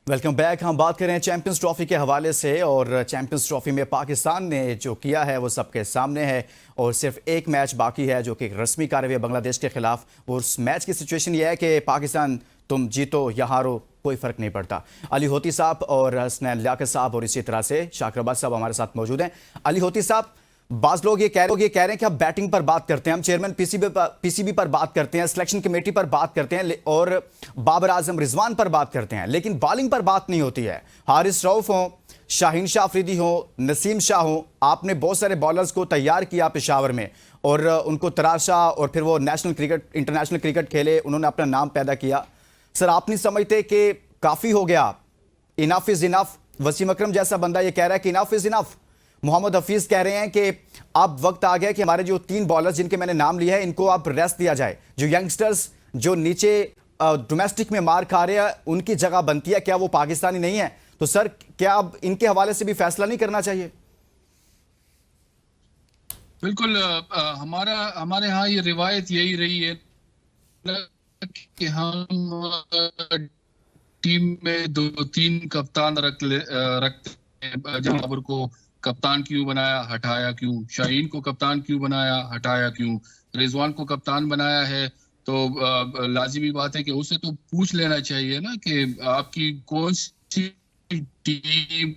Welcome back. हम बात करें चैंपियंस ट्रॉफी के हवाले से और चैंपियंस ट्रॉफी में पाकिस्तान ने जो किया है वो सबके सामने है और सिर्फ एक मैच बाकी है जो कि एक रस्मी कार्रवाई है बांग्लादेश के खिलाफ। और उस मैच की सिचुएशन ये है कि पाकिस्तान तुम जीतो या हारो कोई फ़र्क नहीं पड़ता। अली होती साहब और हसनैन लियाकत साहब और इसी तरह से शाकिर अब्बास साहब हमारे साथ मौजूद हैं। अली होती साहब, बाज़ लोग ये कह रहे हैं कि हम बैटिंग पर बात करते हैं, हम चेयरमैन पीसीबी पर बात करते हैं, सिलेक्शन कमेटी पर बात करते हैं और बाबर आजम रिजवान पर बात करते हैं, लेकिन बॉलिंग पर बात नहीं होती है। हारिस रऊफ हो, शाहीन शाह अफरीदी हो, नसीम शाह हो, आपने बहुत सारे बॉलर्स को तैयार किया पेशावर में और उनको तराशा और फिर वो इंटरनेशनल क्रिकेट खेले, उन्होंने अपना नाम पैदा किया। सर, आप नहीं समझते कि काफ़ी हो गया, enough is enough? Wasim Akram जैसा बंदा ये कह रहा है कि enough is enough. Mohammad Hafeez कह रहे हैं कि अब वक्त आ गया कि हमारे जो 3 बॉलर्स जिनके मैंने नाम लिया है इनको आप रेस्ट दिया जाए। जो यंगस्टर्स जो नीचे डोमेस्टिक में मार खा रहे हैं उनकी जगह बनती है, क्या वो पाकिस्तानी नहीं है? तो सर, क्या अब इनके हवाले से भी फैसला नहीं करना चाहिए? बिल्कुल। हमारे यहाँ ये रिवायत यही रही है कि हम टीम में 2-3 कप्तान रखते हैं। जब बाबर को कप्तान क्यों बनाया, हटाया क्यों? शाहीन को कप्तान क्यों बनाया, हटाया क्यों? रिजवान को कप्तान बनाया है तो लाजिमी बात है कि उसे तो पूछ लेना चाहिए ना कि आपकी कौन सी टीम,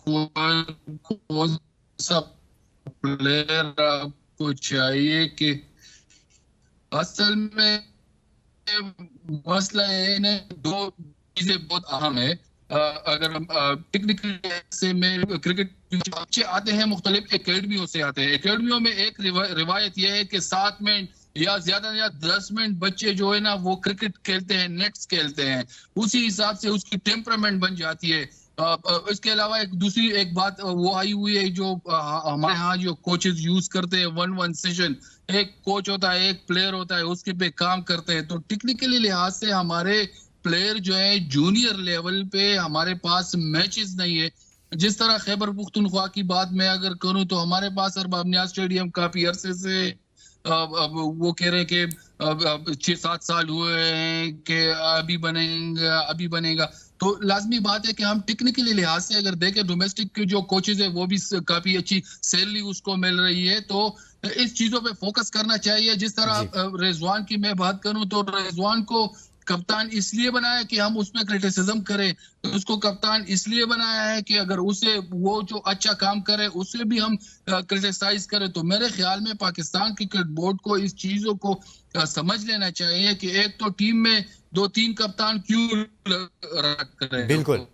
कौन सा प्लेयर आपको चाहिए। कि असल में मसला ये है, 2 चीजें बहुत अहम है। अगर हम टेक्निकल से में क्रिकेट बच्चे आते हैं, मुख्तलिफ एकेडमियों से आते हैं। एकेडमियों में एक रिवायत यह है कि 7 मिनट या ज्यादा या 10 मिनट बच्चे जो है ना वो क्रिकेट खेलते हैं, नेट्स खेलते हैं, उसी हिसाब से उसकी टेम्परामेंट बन जाती है। इसके अलावा एक बात वो आई हुई है जो हमारे यहाँ जो कोचेस यूज करते हैं, 1-1 सेशन, एक कोच होता है, एक प्लेयर होता है, उसके पे काम करते हैं। तो टेक्निकली लिहाज से हमारे प्लेयर जो है जूनियर लेवल पे हमारे पास मैचेस नहीं है। जिस तरह खैबर पुख्तनख्वा की बात मैं अगर करूं तो हमारे पास अरबाब नियाज स्टेडियम काफी अरसे से वो कह रहे हैं कि 6-7 साल हुए हैं कि अभी बनेगा। तो लाजमी बात है कि हम टेक्निकली लिहाज से अगर देखें, डोमेस्टिक के जो कोचेज है वो भी काफी अच्छी सैलरी उसको मिल रही है, तो इस चीजों पे फोकस करना चाहिए। जिस तरह रिजवान की मैं बात करूं तो रिजवान को कप्तान इसलिए बनाया कि हम उसमें क्रिटिसिज्म करें, तो उसको कप्तान इसलिए बनाया है कि अगर उसे वो जो अच्छा काम करे उसे भी हम क्रिटिसाइज करें। तो मेरे ख्याल में पाकिस्तान क्रिकेट बोर्ड को इस चीजों को समझ लेना चाहिए कि एक तो टीम में 2-3 कप्तान क्यों रख रहे हैं। बिल्कुल,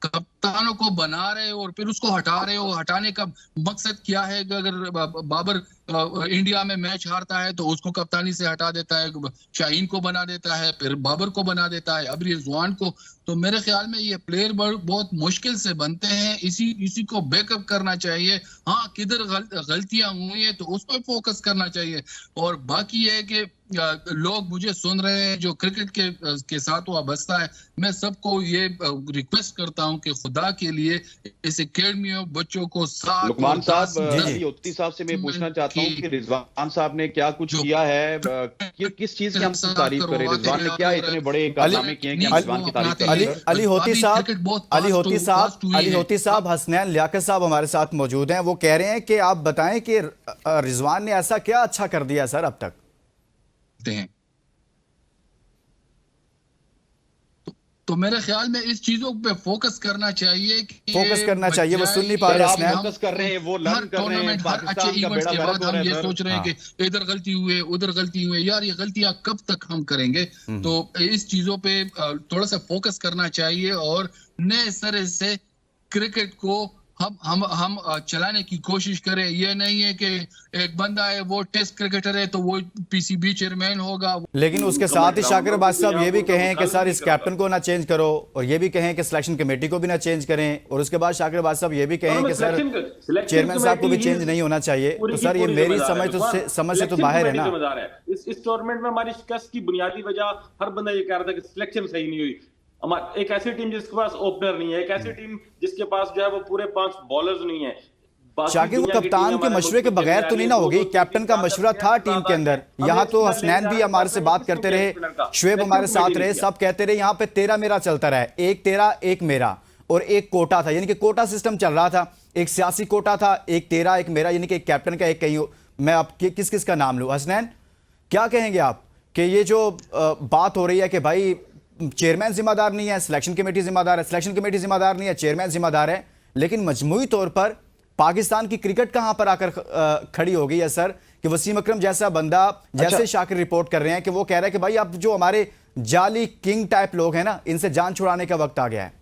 कप्तानों को बना रहे हो और फिर उसको हटा रहे हो। हटाने का मकसद क्या है? अगर बाबर इंडिया में मैच हारता है तो उसको कप्तानी से हटा देता है, शाहीन को बना देता है, फिर बाबर को बना देता है, अब रिजवान को। तो मेरे ख्याल में ये प्लेयर बहुत मुश्किल से बनते हैं, इसी को बैकअप करना चाहिए। हाँ, किधर गलतियां हुई है तो उस पर फोकस करना चाहिए। और बाकी है कि लोग मुझे सुन रहे हैं जो क्रिकेट के साथ वाबस्ता है, मैं सबको ये रिक्वेस्ट करता हूं कि खुदा के लिए इस एकेडमियों बच्चों को साथ। लुकमान साहब, योती साहब से मैं पूछना चाहता हूं कि रिजवान साहब ने क्या कुछ किया है, किस चीज की हम तारीफ करें? रिजवान ने क्या इतने बड़े कारनामे किए हैं कि रिजवान की तारीफ करें? अली होती साहब, हसनैन लियाकत साहब हमारे साथ मौजूद हैं। वो कह रहे हैं कि आप बताएं कि रिजवान ने ऐसा क्या अच्छा कर दिया सर अब तक? तो मेरे ख्याल में इस चीजों पे फोकस करना चाहिए वो सुन नहीं पा रहे। आप फोकस कर रहे हैं, वो लर्न कर रहे हैं। हर अच्छे इवेंट्स के बाद हम ये सोच रहे हैं कि इधर गलती हुई, उधर गलती हुई। यार, ये गलतियां कब तक हम करेंगे? तो इस चीजों पे थोड़ा सा फोकस करना चाहिए और नए सिरे से क्रिकेट को हम चलाने की कोशिश करें। ये नहीं है कि एक बंदा है वो टेस्ट क्रिकेटर है तो वो पीसीबी चेयरमैन होगा। लेकिन उसके साथ ही शाकिर अब्बास साहब ये भी कहें कि सर इस कैप्टन को ना चेंज करो, और ये भी कहें कि सिलेक्शन कमेटी को भी ना चेंज करें, और उसके बाद शाकिर अब्बास साहब ये भी कहें कि सर चेयरमैन साहब को भी चेंज नहीं होना चाहिए। तो सर ये मेरी समझ से तो बाहर है ना। इस टूर्नामेंट में हमारी शिकस्त की बुनियादी वजह हर बंदा ये कह रहा था कि सिलेक्शन सही नहीं हुई। एक ऐसी टीम जिसके पास ओपनर नहीं है, एक ऐसी टीम जिसके पास जो है वो पूरे 5 बॉलर्स नहीं है। शाकिर, वो कप्तान के मशवरे के बगैर तो नहीं ना होगी? कैप्टन का मशवरा था टीम के अंदर। यहाँ तो हसनैन भी हमारे से बात करते रहे, शुएब हमारे साथ रहे, सब कहते रहे यहाँ पे तेरा मेरा चलता रहा, एक तेरा एक मेरा, और एक कोटा था, यानी कि कोटा सिस्टम चल रहा था। एक सियासी कोटा था, एक तेरा एक मेरा, यानी कि एक कैप्टन का एक कहीं। मैं अब किस किस का नाम लूँ? हसनैन, क्या कहेंगे आप कि ये जो बात हो रही है कि भाई चेयरमैन जिम्मेदार नहीं है, सिलेक्शन कमेटी जिम्मेदार है, सिलेक्शन कमेटी जिम्मेदार नहीं है, चेयरमैन जिम्मेदार है, लेकिन मजमूई तौर पर पाकिस्तान की क्रिकेट कहां पर आकर खड़ी हो गई है सर, कि वसीम अकरम जैसा बंदा, जैसे शाकिर रिपोर्ट कर रहे हैं कि वो कह रहा है कि भाई अब जो हमारे जाली किंग टाइप लोग हैं ना, इनसे जान छुड़ाने का वक्त आ गया है।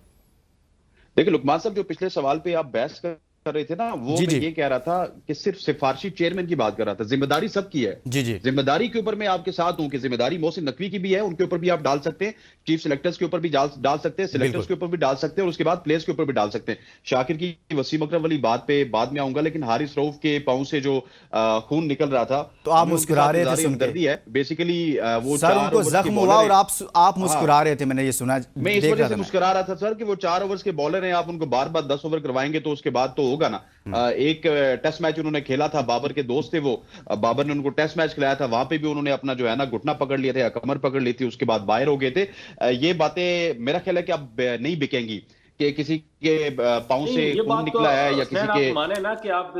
देखिए लुकमान साहब, जो पिछले सवाल पे आप बहस कर रहे थे ना, वो जी, मैं जी। ये कह रहा था कि सिर्फ सिफारशी चेयरमैन की बात कर रहा था। जिम्मेदारी सबकी है। जी, जी। जिम्मेदारी के ऊपर मैं आपके साथ हूं कि जिम्मेदारी मोहसिन नकवी की भी है, उनके ऊपर भी आप डाल सकते हैं, चीफ सिलेक्टर्स के ऊपर भी डाल सकते हैं, सिलेक्टर्स के ऊपर भी डाल सकते हैं, और उसके बाद प्लेयर्स के ऊपर भी डाल सकते हैं। शाकिर की वसीम अकरम वाली बात पे बाद में आऊंगा, लेकिन हारिस रऊफ के पांव से जो खून निकल रहा था, तो आप मुस्कुरा रहे थे सुन के। है बेसिकली वो सर, उनको जख्म हुआ और आप मुस्कुरा रहे थे, मैंने ये सुना। मैं इस वजह से मुस्कुरा रहा था सर कि वो 4 ओवर्स के बॉलर हैं, आप उनको बार बार 10 ओवर करवाएंगे तो उसके बाद तो होगा ना। एक टेस्ट मैच उन्होंने खेला था, बाबर के दोस्त थे वो, बाबर ने उनको टेस्ट मैच खिलाया था, वहां पे भी उन्होंने अपना जो है ना घुटना पकड़ लिया था, कमर पकड़ ली थी, उसके बाद बाहर हो गए थे। ये बातें मेरा ख्याल है कि अब नहीं बिकेंगी कि किसी के पांव से खून निकला है या किसी के। माने ना कि आप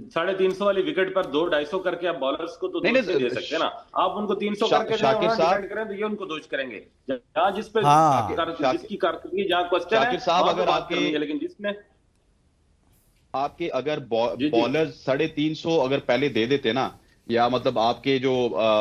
350 वाली विकेट पर 200-250 करके आप बॉलर्स को तो दोष नहीं दे सकते ना। आप उनको 300 करके डिफेंड करें तो ये उनको दोष करेंगे। जहां जिस पे जिसकी कारकर्दगी जहां क्वेश्चन है, शाकिर साहब, अगर आपके लेकिन जिसमें आपके अगर बॉलर 350 अगर पहले दे देते ना, या मतलब आपके जो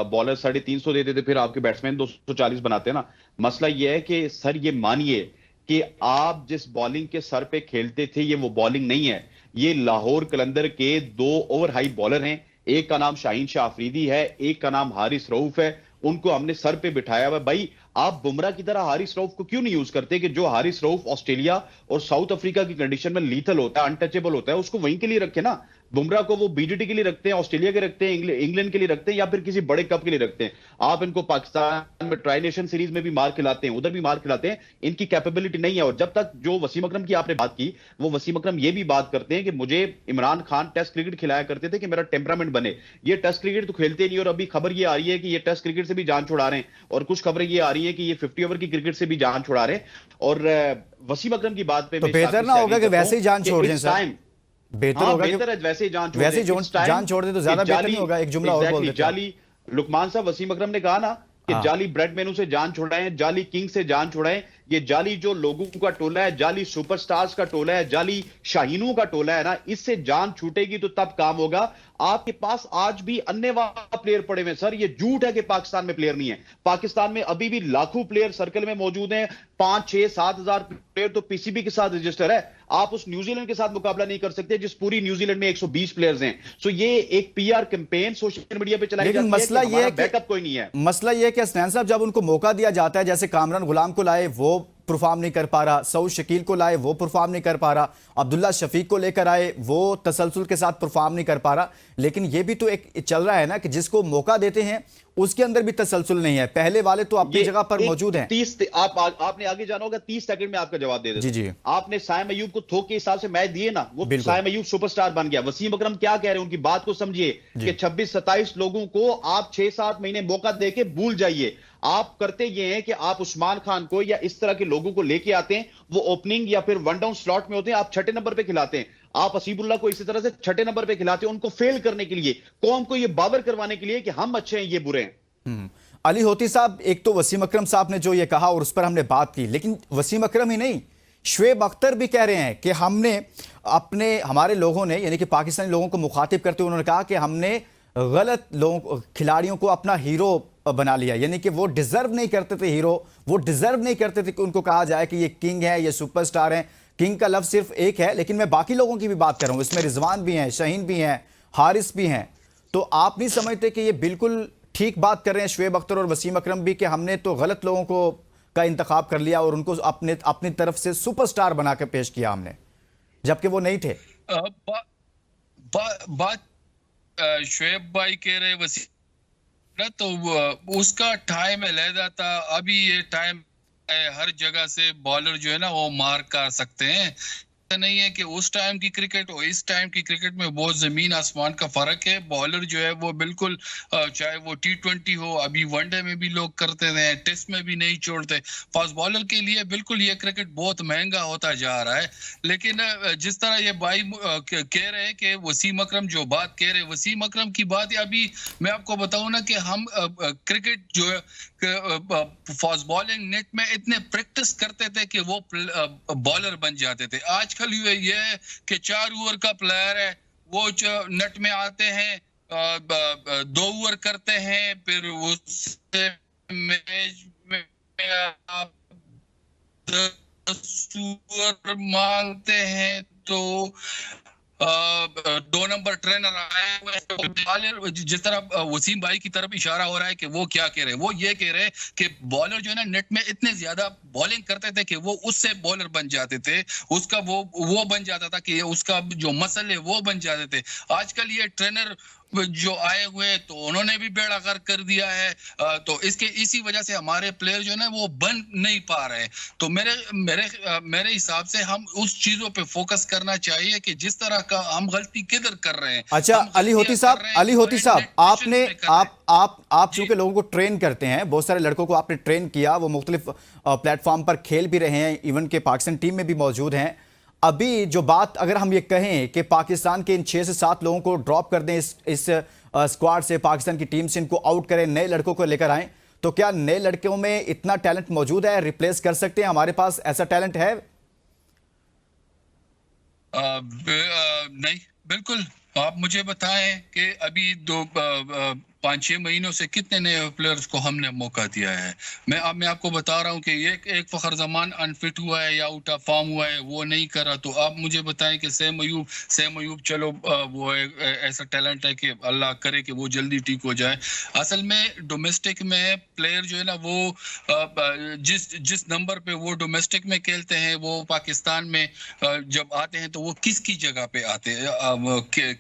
बॉलर 350 दे देते, फिर आपके बैट्समैन 240 बनाते ना। मसला यह है कि सर ये मानिए कि आप जिस बॉलिंग के सर पे खेलते थे, ये वो बॉलिंग नहीं है। ये लाहौर कलंदर के 2 ओवर हाई बॉलर हैं, एक का नाम शाहीन शाह अफरीदी है, एक का नाम हारिस रऊफ है। उनको हमने सर पे बिठाया हुआ। भाई आप बुमराह की तरह हारिस रऊफ को क्यों नहीं यूज करते कि जो हारिस रऊफ ऑस्ट्रेलिया और साउथ अफ्रीका की कंडीशन में लीथल होता है, अनटचेबल होता है, उसको वहीं के लिए रखे ना। बुमराह को वो बीजीटी के लिए रखते हैं, ऑस्ट्रेलिया के रखते हैं, इंग्लैंड के लिए रखते हैं, या फिर किसी बड़े कप के लिए रखते हैं। आप इनको पाकिस्तान में ट्राई नेशन सीरीज में भी मार खिलाते हैं, उधर भी मार खिलाते हैं, इनकी कैपेबिलिटी नहीं है। और जब तक जो वसीम अकरम की आपने बात की, वो वसीम अकरम ये भी बात करते हैं कि मुझे इमरान खान टेस्ट क्रिकेट खिलाया करते थे कि मेरा टेम्परामेंट बने। ये टेस्ट क्रिकेट तो खेलते नहीं, और अभी खबर ये आ रही है कि ये टेस्ट क्रिकेट से भी जान छुड़ा रहे हैं, और कुछ खबरें ये आ रही है कि ये 50 ओवर की क्रिकेट से भी जान छुड़ा रहे हैं। और वसीम अकरम की बात पे तो बेहतर ना होगा कि वैसे ही जान छोड़ दें सर? बेहतर होगा कि वैसे ही जान छोड़ दे तो ज्यादा बेहतर नहीं होगा? एक जुमला और बोल देता हूं। जाली लुकमान साहब, वसीम अकरम ने कहा ना कि जाली ब्रेड मेनू से जान छुड़ाएं, जाली किंग से जान छुड़ाएं। ये जाली जो लोगों का टोला है, जाली सुपरस्टार्स का टोला है, जाली शाहीनों का टोला है ना, इससे जान छूटेगी तो तब काम होगा। आपके पास आज भी अन्यवाह प्लेयर पड़े हुए सर। ये झूठ है कि पाकिस्तान में प्लेयर नहीं है। पाकिस्तान में अभी भी लाखों प्लेयर सर्कल में मौजूद हैं। 5, 6, 7 हजार प्लेयर तो पीसीबी के साथ रजिस्टर है। आप उस न्यूजीलैंड के साथ मुकाबला नहीं कर सकते जिस पूरी न्यूजीलैंड में 120 प्लेयर्स हैं। सो ये एक पीआर कैंपेन सोशल मीडिया पे चलाई जाती है, मसला ये है कि बैकअप कोई नहीं है। मसला ये है कि हसनैन साहब, जब उनको मौका दिया जाता है, जैसे कामरान गुलाम को लाए, वो परफॉर्म नहीं कर पा रहा, सऊद शकील को लाए, वो परफॉर्म नहीं कर पा रहा, अब्दुल्ला शफीक को लेकर आए, वो तसलसल के साथ परफॉर्म नहीं कर पा रहा। लेकिन ये भी तो एक चल रहा है ना कि जिसको मौका देते हैं उसके अंदर भी तसलसल नहीं है। पहले वाले तो अपनी जगह पर मौजूद हैं। 30 आपने आगे जाना होगा, 30 सेकंड में आपका जवाब दे देते। जी जी। आपने साइम अयूब को थोक के हिसाब से मैच दिए ना, वो साइम अयूब सुपरस्टार बन गया। वसीम अकरम क्या कह रहे हैं, उनकी बात को समझिए कि 26-27 लोगों को आप 6-7 महीने मौका देके भूल जाइए। आप करते ये हैं कि आप उस्मान खान को या इस तरह के लोगों को लेके आते हैं, वो ओपनिंग या फिर वन डाउन स्लॉट में होते हैं, आप 6ठे नंबर पे खिलाते हैं। आप हसीबुल्लाह को इसी तरह से 6ठे नंबर पे खिलाते हैं, उनको फेल करने के लिए, कौम को ये बावर करवाने के लिए कि हम अच्छे हैं, ये बुरे हैं। अली होती साहब, एक तो वसीम अकरम साहब ने जो ये कहा और उस पर हमने बात की, लेकिन वसीम अकरम ही नहीं, शुएब अख्तर भी कह रहे हैं कि हमने हमारे लोगों ने, यानी कि पाकिस्तानी लोगों को मुखातिब करते हुए उन्होंने कहा कि हमने गलत खिलाड़ियों को अपना हीरो बना लिया, यानी कि वो डिजर्व नहीं करते थे हीरो, वो डिजर्व नहीं करते थे कि उनको कहा जाए कि ये किंग है, ये सुपरस्टार है। किंग का लफ्ज सिर्फ एक है, लेकिन मैं बाकी लोगों की भी बात कर रहा हूं, इसमें रिजवान भी हैं, शाहीन भी हैं, हारिस भी हैं। तो आप नहीं समझते कि ये बिल्कुल ठीक बात कर रहे हैं शुएब अख्तर और वसीम अकरम भी कि हमने तो गलत लोगों को का इंतखाब कर लिया और उनको अपनी तरफ से सुपरस्टार बनाकर पेश किया हमने, जबकि वो नहीं थे? बात शुएब भाई कह रहे वसीम ना, तो उसका टाइम अलहदा था। अभी ये टाइम हर जगह से बॉलर जो है ना वो मार कर सकते हैं। नहीं है कि उस टाइम की क्रिकेट और इस टाइम की क्रिकेट में बहुत जमीन आसमान का फर्क है। बॉलर जो है वो बिल्कुल चाहे वो T20 हो, अभी वनडे में भी लोग करते हैं, टेस्ट में भी नहीं छोड़ते। फास्ट बॉलर के लिए बिल्कुल ये क्रिकेट बहुत महंगा होता जा रहा है। लेकिन जिस तरह ये भाई कह रहे हैं कि वसीम अकरम जो बात कह रहे हैं, वसीम अकरम की बात अभी मैं आपको बताऊं ना कि हम क्रिकेट जो है फास्ट बॉलिंग नेट में इतने प्रैक्टिस करते थे कि वो बॉलर बन जाते थे। आजकल ये है कि 4 ओवर का प्लेयर है, वो नेट में आते हैं, 2 ओवर करते हैं, फिर उससे मैच में आप 10 ओवर मांगते हैं तो 2 नंबर ट्रेनर आए हुए। जिस तरह वसीम भाई की तरफ इशारा हो रहा है कि वो क्या कह रहे हैं, वो ये कह रहे हैं कि बॉलर जो है ना नेट में इतने ज्यादा बॉलिंग करते थे कि वो उससे बॉलर बन जाते थे, उसका वो बन जाता था कि उसका जो मसल है वो बन जाते थे। आजकल ये ट्रेनर जो आए हुए तो उन्होंने भी बेड़ा गर्क कर दिया है, तो इसी वजह से हमारे प्लेयर जो है ना वो बन नहीं पा रहे। तो मेरे हिसाब से हम उस चीजों पे फोकस करना चाहिए कि जिस तरह का हम गलती किधर कर रहे हैं। अच्छा अली होती साहब आपने आप चूंकि लोगों को ट्रेन करते हैं, बहुत सारे लड़कों को आपने ट्रेन किया, वो मुख्तलिफ प्लेटफॉर्म पर खेल भी रहे हैं, इवन के पाकिस्तान टीम में भी मौजूद हैं। अभी जो बात अगर हम ये कहें कि पाकिस्तान के इन 6 से 7 लोगों को ड्रॉप कर दें इस स्क्वाड से, पाकिस्तान की टीम से इनको आउट करें, नए लड़कों को लेकर आएं, तो क्या नए लड़कों में इतना टैलेंट मौजूद है, रिप्लेस कर सकते हैं? हमारे पास ऐसा टैलेंट है? नहीं, बिल्कुल। आप मुझे बताएं कि अभी 5-6 महीनों से कितने नए प्लेयर्स को हमने मौका दिया है। मैं आपको बता रहा हूं कि एक फखर जमान अनफिट हुआ है या आउट ऑफ फॉर्म हुआ है, वो नहीं करा। तो आप मुझे बताएं कि सैम अयूब चलो वो ऐसा टैलेंट है कि अल्लाह करे कि वो जल्दी ठीक हो जाए। असल में डोमेस्टिक में प्लेयर जो है ना वो जिस नंबर पे वो डोमेस्टिक में खेलते हैं, वो पाकिस्तान में जब आते हैं तो वो किसकी जगह पे आते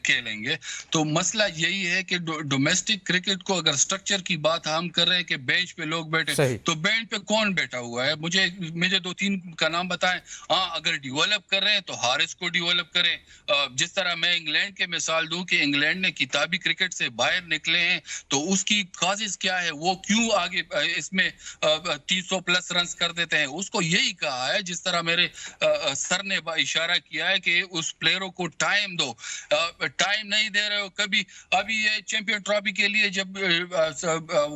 खेलेंगे। तो मसला यही है कि डोमेस्टिक क्रिकेट को अगर स्ट्रक्चर की बात हम कर रहे हैं कि बेंच पे लोग बैठे, तो बेंच पे कौन बैठा हुआ है? मुझे 2-3 का नाम बताएं। हाँ, अगर डेवलप कर रहे हैं तो हारिस को डेवलप करें। जिस तरह मैं इंग्लैंड के मिसाल दूं कि इंग्लैंड ने किताबी क्रिकेट से बाहर निकले हैं, तो उसकी काजिज क्या है, वो क्यों आगे इसमें 300 प्लस रन कर देते हैं? उसको यही कहा है, जिस तरह मेरे सर ने इशारा किया है कि उस प्लेयरों को टाइम दो। टाइम नहीं दे रहे हो। कभी अभी ये चैंपियन ट्रॉफी के लिए जब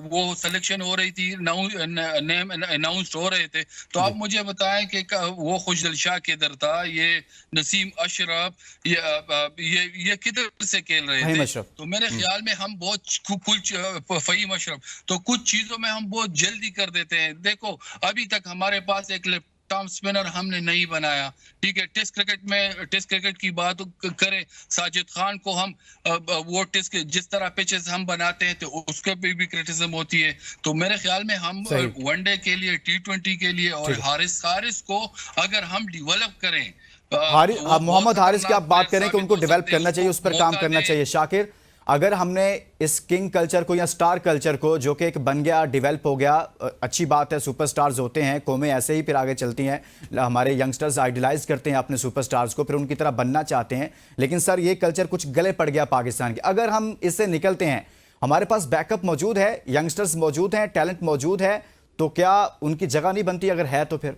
वो सिलेक्शन हो रही थी, नेम अनाउंस हो रहे थे, तो आप मुझे बताएं कि वो खुशदिल शाह किधर था, ये नसीम अशरफ, ये किधर से खेल रहे थे? तो मेरे ख्याल में हम बहुत कुछ फहीम अशरफ, तो कुछ चीजों में हम बहुत जल्दी कर देते हैं। देखो अभी तक हमारे पास एक टॉम स्पिनर हमने नहीं बनाया, ठीक है। टेस्ट क्रिकेट की बात करें, साजिद खान को हम वो टेस्ट जिस तरह पिचेस हम बनाते हैं तो उसके पे भी क्रिटिसिज्म होती है। तो मेरे ख्याल में हम वनडे के लिए, T20 के लिए और हारिस को अगर हम डेवलप करें, मोहम्मद हारिस की आप बात करें कि उनको डेवलप करना चाहिए, उस पर काम करना चाहिए। शाकिर, अगर हमने इस किंग कल्चर को या स्टार कल्चर को, जो कि एक बन गया, डेवलप हो गया, अच्छी बात है, सुपरस्टार्स होते हैं, कौमें ऐसे ही फिर आगे चलती हैं, हमारे यंगस्टर्स आइडलाइज करते हैं अपने सुपरस्टार्स को, फिर उनकी तरह बनना चाहते हैं। लेकिन सर ये कल्चर कुछ गले पड़ गया पाकिस्तान के। अगर हम इससे निकलते हैं, हमारे पास बैकअप मौजूद है, यंगस्टर्स मौजूद हैं, टैलेंट मौजूद है, तो क्या उनकी जगह नहीं बनती? अगर है तो फिर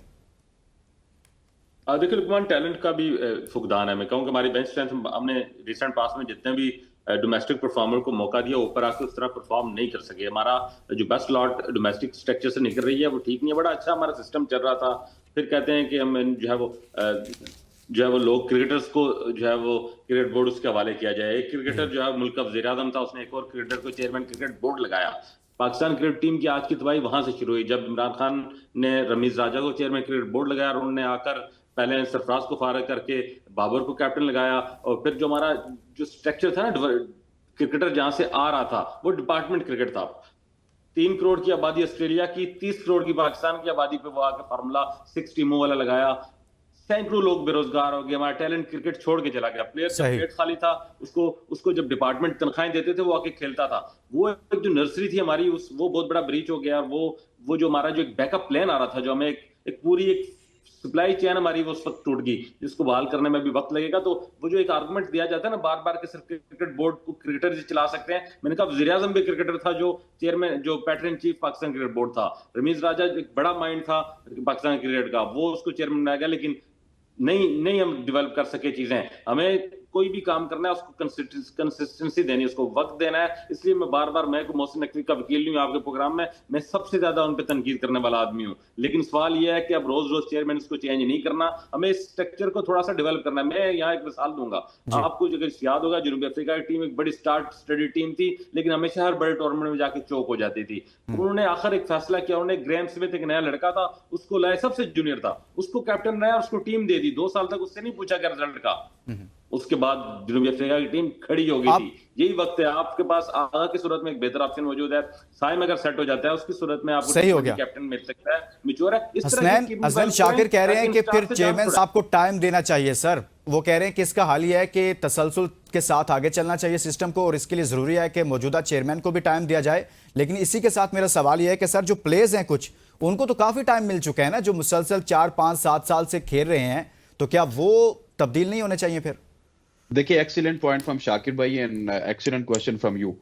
देखिए लुकमान, टैलेंट का भी फुकदान है। मैं कहूँ कि हमारी बेंच स्ट्रेंथ, हमने रिसेंट पास में जितने भी डोमेस्टिक परफॉर्मर को मौका दिया, ऊपर आके उस तरह परफॉर्म नहीं कर सके। हमारा जो बेस्ट लॉट डोमेस्टिक स्ट्रक्चर से निकल रही है वो ठीक नहीं है। बड़ा अच्छा हमारा सिस्टम चल रहा था, फिर कहते हैं कि हम जो है वो लोग क्रिकेटर्स को जो है वो क्रिकेट बोर्ड उसके हवाले किया जाए। एक क्रिकेटर जो है मुल्क का वज़ीर आज़म था, उसने एक और क्रिकेटर को चेयरमैन क्रिकेट बोर्ड लगाया। पाकिस्तान क्रिकेट टीम की आज की तबाही वहां से शुरू हुई, जब इमरान खान ने रमीज राजा को चेयरमैन क्रिकेट बोर्ड लगाया और उन्होंने आकर पहले सरफराज को फारग करके बाबर को कैप्टन लगाया, और फिर जो हमारा जो स्ट्रक्चर था ना, क्रिकेटर जहां से आ रहा था वो डिपार्टमेंट क्रिकेट था। 3 करोड़ की आबादी ऑस्ट्रेलिया की, 30 करोड़ की पाकिस्तान की आबादी पे वो आके फार्मूला 6 टीमों वाला लगाया। सैकड़ों लोग बेरोजगार हो गए। हमारा टैलेंट क्रिकेट छोड़ के चला गया। प्लेयर जब पेट खाली था, उसको जब डिपार्टमेंट तनख्वाहें देते थे वो आके खेलता था। वो एक जो नर्सरी थी हमारी, वो बहुत बड़ा ब्रीच हो गया। वो जो हमारा जो एक बैकअप प्लान आ रहा था, जो हमें एक पूरी एक सप्लाई चेन हमारी वो उस वक्त टूट गई, जिसको बहाल करने में भी वक्त लगेगा। तो वो जो एक आर्गुमेंट दिया जाता है ना बार बार के सिर्फ क्रिकेट बोर्ड को क्रिकेटर ही चला सकते हैं, मैंने कहा वज़ीर आज़म भी क्रिकेटर था जो चेयरमैन, जो pattern chief Pakistan cricket board था। रमीज राजा एक बड़ा माइंड था पाकिस्तान क्रिकेट का, वो उसको चेयरमैन बनाया गया, लेकिन नहीं हम डेवलप कर सके चीजें। हमें कोई भी काम करना है उसको कंसिस्टेंसी देनी है, उसको वक्त देना है। इसलिए मैं बार बार, मैं मोहसिन नकवी का वकील नहीं हूं आपके प्रोग्राम में, मैं सबसे ज्यादा उन पे तनकीद करने वाला आदमी हूं। लेकिन सवाल यह है कि अब रोज रोज चेयरमैन इसको चेंज नहीं करना, हमें इस स्ट्रक्चर को थोड़ा सा डेवलप करना है। मैं यहाँ एक मिसाल दूंगा आपको, अगर याद होगा जनूबी अफ्रीका की टीम एक बड़ी स्टडी टीम थी, लेकिन हमेशा हर बड़े टूर्नामेंट में जाके चौक हो जाती थी। उन्होंने आखिर एक फैसला किया, उन्होंने ग्रेम स्मिथ एक नया लड़का था उसको लाया, सबसे जूनियर था, उसको कैप्टन बनाया, उसको टीम दे दी। 2 साल तक उससे नहीं पूछा क्या रिजल्ट का। उसके बाद जनूबी अफ्रीका की टीम खड़ी हो गई थी। यही वक्त है, आपके पास आगा की सूरत में एक बेहतर ऑप्शन मौजूद है। साइम अगर सेट हो जाता है उसकी सूरत में आपको सही हो गया, कैप्टन मिल सकता है, मैच्योर है। इस हसनैन शाकिर कह रहे हैं कि फिर चेयरमैन साहब को टाइम देना चाहिए सर। वो कह रहे हैं कि इसका हाल ये है कि तसलसल के साथ आगे चलना चाहिए सिस्टम को, और इसके लिए जरूरी है कि मौजूदा चेयरमैन को भी टाइम दिया जाए। लेकिन इसी के साथ मेरा सवाल यह है कि सर जो प्लेयर्स हैं कुछ, उनको तो काफी टाइम मिल चुका है ना, जो मुसलसल 4, 5, 7 साल से खेल रहे हैं, तो क्या वो तब्दील नहीं होने चाहिए फिर? देखिए, एक्सीलेंट पॉइंट फ्रॉम शाकिर भाई and excellent question from you.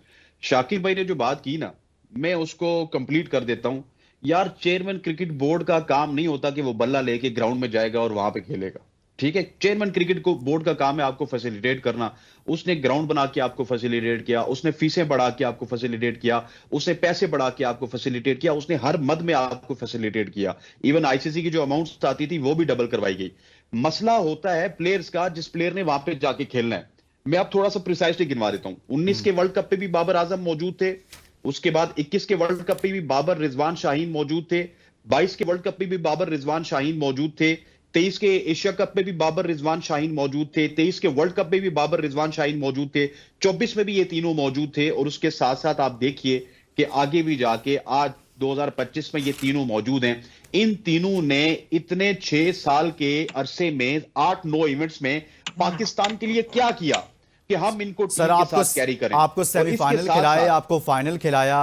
Shakir भाई ने जो बात की ना, मैं उसको कंप्लीट कर देता हूं। यार, चेयरमैन क्रिकेट बोर्ड का काम नहीं होता कि वो बल्ला लेके ग्राउंड में जाएगा और वहां पे खेलेगा, ठीक है। चेयरमैन क्रिकेट को बोर्ड का काम है आपको फैसिलिटेट करना। उसने ग्राउंड बना के आपको फैसिलिटेट किया, उसने फीसें बढ़ा के आपको फैसिलिटेट किया, उसने पैसे बढ़ा के आपको फैसिलिटेट किया, उसने हर मद में आपको फैसिलिटेट किया। इवन आईसीसी की जो अमाउंट्स आती थी वो भी डबल करवाई गई। मसला होता है प्लेयर्स का, जिस प्लेयर ने वहां पे जाके खेलना है। मैं अब थोड़ा सा प्रिसाइसली गिनवा देता हूं। 19 के वर्ल्ड कप पे भी बाबर आजम मौजूद थे, उसके बाद 21 के वर्ल्ड कप पे भी बाबर रिजवान शाहीन मौजूद थे, 22 के वर्ल्ड कप पे भी बाबर रिजवान शाहीन मौजूद थे, 23 के एशिया कप में भी बाबर रिजवान शाहीन मौजूद थे, 23 के वर्ल्ड कप में भी बाबर रिजवान शाहीन मौजूद थे, 24 में भी ये तीनों मौजूद थे। और उसके साथ साथ आप देखिए कि आगे भी जाके आज 2025 में ये तीनों मौजूद हैं। इन तीनों ने इतने 6 साल के अरसे में 8-9 इवेंट्स में पाकिस्तान के लिए क्या किया कि हम इनको सर टीम के साथ कैरी करें। आपको सेमीफाइनल खिलाया, आपको फाइनल खिलाया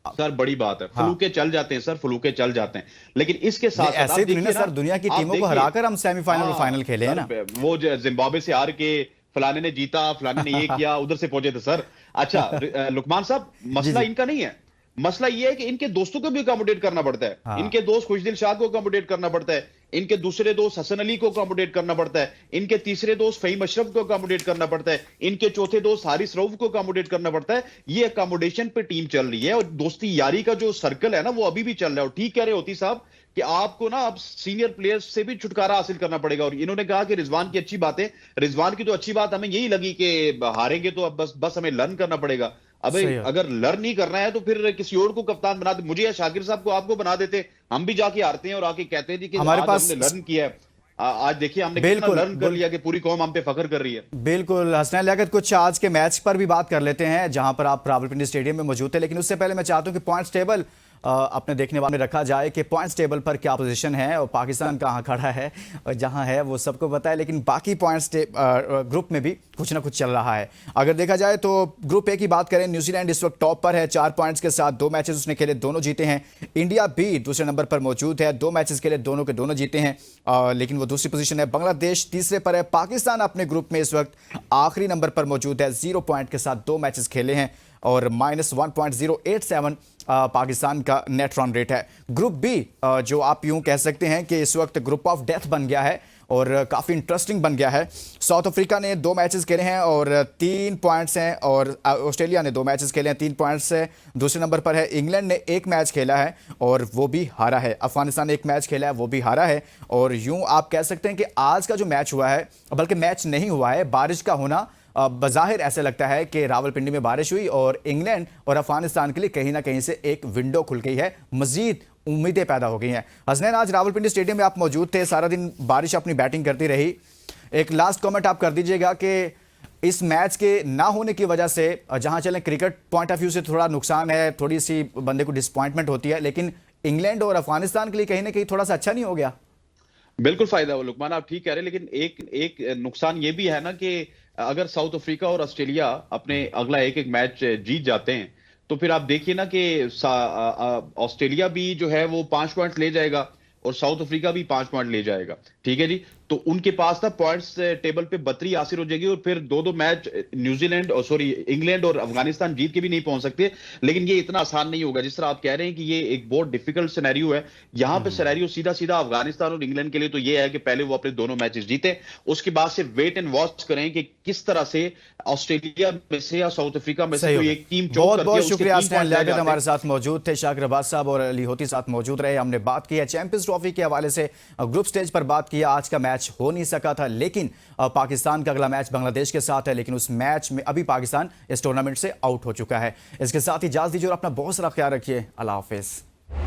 सर, बड़ी बात है। हाँ। फलूके चल जाते हैं सर, फलूके चल जाते हैं, लेकिन इसके साथ ऐसे ही ना सर, दुनिया की टीमों को हराकर हम सेमीफाइनल और फाइनल खेले हैं ना। वो जिम्बाब्वे से हार के फलाने ने जीता, फलाने ने ये किया, उधर से पहुंचे थे सर। अच्छा लुकमान साहब, मसला इनका नहीं है, मसला ये है कि इनके दोस्तों को भी अकोमोडेट करना पड़ता है। हाँ। इनके दोस्त खुशदिल शाह को अकोमोडेट करना पड़ता है, इनके दूसरे दोस्त हसन अली को अकोमोडेट करना पड़ता है, इनके तीसरे दोस्त फहीम अशरफ को अकोमोडेट करना पड़ता है, इनके चौथे दोस्त हारिस रऊफ को अकोमोडेट करना पड़ता है। ये अकोमोडेशन पे टीम चल रही है, और दोस्ती यारी का जो सर्कल है ना वो अभी भी चल रहा है। और ठीक कह रहे होती साहब कि आपको ना अब सीनियर प्लेयर्स से भी छुटकारा हासिल करना पड़ेगा। और इन्होंने कहा कि रिजवान की अच्छी बात है, रिजवान की तो अच्छी बात हमें यही लगी कि हारेंगे तो अब बस हमें लर्न करना पड़ेगा। अबे अगर लर्न नहीं करना है तो फिर किसी और को कप्तान बना दे, मुझे या शाकिर साहब को आपको बना देते, हम भी जाके हारते हैं और आके कहते हैं कि हमारे पास हमने लर्न किया है। आज देखिए हमने कितना लर्न कर लिया कि पूरी कौम हम पे फख्र कर रही है। बिल्कुल हसनैन लियाकत, कुछ आज के मैच पर भी बात कर लेते हैं जहां पर आप रावलपिंडी स्टेडियम में मौजूद थे। लेकिन उससे पहले मैं चाहता हूं कि पॉइंट्स टेबल अपने देखने वाले में रखा जाए कि पॉइंट्स टेबल पर क्या पोजीशन है और पाकिस्तान कहां खड़ा है, और जहां है वो सबको पता है। लेकिन बाकी पॉइंट्स ग्रुप में भी कुछ ना कुछ चल रहा है। अगर देखा जाए तो ग्रुप ए की बात करें, न्यूजीलैंड इस वक्त टॉप पर है 4 पॉइंट्स के साथ। 2 मैचेस उसने खेले, दोनों जीते हैं। इंडिया भी दूसरे नंबर पर मौजूद है, 2 मैचेस खेले, दोनों के दोनों जीते हैं, लेकिन वो दूसरी पोजीशन है। बांग्लादेश तीसरे पर है। पाकिस्तान अपने ग्रुप में इस वक्त आखिरी नंबर पर मौजूद है, 0 पॉइंट के साथ 2 मैचेस खेले हैं और -1.087 पाकिस्तान का नेट रन रेट है। ग्रुप बी जो आप यूं कह सकते हैं कि इस वक्त ग्रुप ऑफ डेथ बन गया है और काफ़ी इंटरेस्टिंग बन गया है। साउथ अफ्रीका ने 2 मैचेस खेले हैं और 3 पॉइंट्स हैं, और ऑस्ट्रेलिया ने 2 मैचेस खेले हैं, 3 पॉइंट्स है। दूसरे नंबर पर है इंग्लैंड ने 1 मैच खेला है और वो भी हारा है। अफगानिस्तान ने 1 मैच खेला है, वो भी हारा है। और यूं आप कह सकते हैं कि आज का जो मैच हुआ है, बल्कि मैच नहीं हुआ है, बारिश का होना बज़ाहिर ऐसे लगता है कि रावलपिंडी में बारिश हुई और इंग्लैंड और अफगानिस्तान के लिए कहीं ना कहीं से एक विंडो खुल गई है, मजीद उम्मीदें पैदा हो गई हैं। हसनैन, आज रावलपिंडी स्टेडियम में आप मौजूद थे, सारा दिन बारिश अपनी बैटिंग करती रही। एक लास्ट कमेंट आप कर दीजिएगा कि इस मैच के ना होने की वजह से, जहां चलें क्रिकेट पॉइंट ऑफ व्यू से थोड़ा नुकसान है, थोड़ी सी बंदे को डिसअपॉइंटमेंट होती है, लेकिन इंग्लैंड और अफगानिस्तान के लिए कहीं ना कहीं थोड़ा सा अच्छा नहीं हो गया? बिल्कुल फायदा हो लुकमान, आप ठीक कह रहे हैं, लेकिन एक नुकसान ये भी है ना कि अगर साउथ अफ्रीका और ऑस्ट्रेलिया अपने अगला एक मैच जीत जाते हैं तो फिर आप देखिए ना कि ऑस्ट्रेलिया भी जो है वो 5 पॉइंट ले जाएगा, और साउथ अफ्रीका भी 5 पॉइंट ले जाएगा। ठीक है जी, तो उनके पास ना पॉइंट्स टेबल पे बतरी हासिल हो जाएगी और फिर 2-2 मैच न्यूजीलैंड और सॉरी इंग्लैंड और अफगानिस्तान जीत के भी नहीं पहुंच सकते। लेकिन ये इतना आसान नहीं होगा जिस तरह आप कह रहे हैं कि ये एक बहुत डिफिकल्ट सिनेरियो है। यहां पे सिनेरियो सीधा सीधा अफगानिस्तान और इंग्लैंड के लिए तो ये है कि पहले वो अपने दोनों मैचेस जीते, उसके बाद से वेट एंड वॉच करें कि किस तरह से ऑस्ट्रेलिया में से या साउथ अफ्रीका में से कोई एक टीम चौक बहुत करती बहुत है, उसके शुक्रिया 3 असनान पॉइंट रह लियाकत जाते हमारे हैं। साथ मौजूद थे। शाकिर अब्बास साहब और अली होती साथ मौजूद रहे। हमने बात की है चैंपियंस ट्रॉफी के हवाले से, ग्रुप स्टेज पर बात किया। आज का मैच हो नहीं सका था, लेकिन पाकिस्तान का अगला मैच बांग्लादेश के साथ है, लेकिन उस मैच में अभी पाकिस्तान इस टूर्नामेंट से आउट हो चुका है। इसके साथ ही इजाजत दीजिए और अपना बहुत सारा ख्याल रखिए। अल्लाह हाफिज।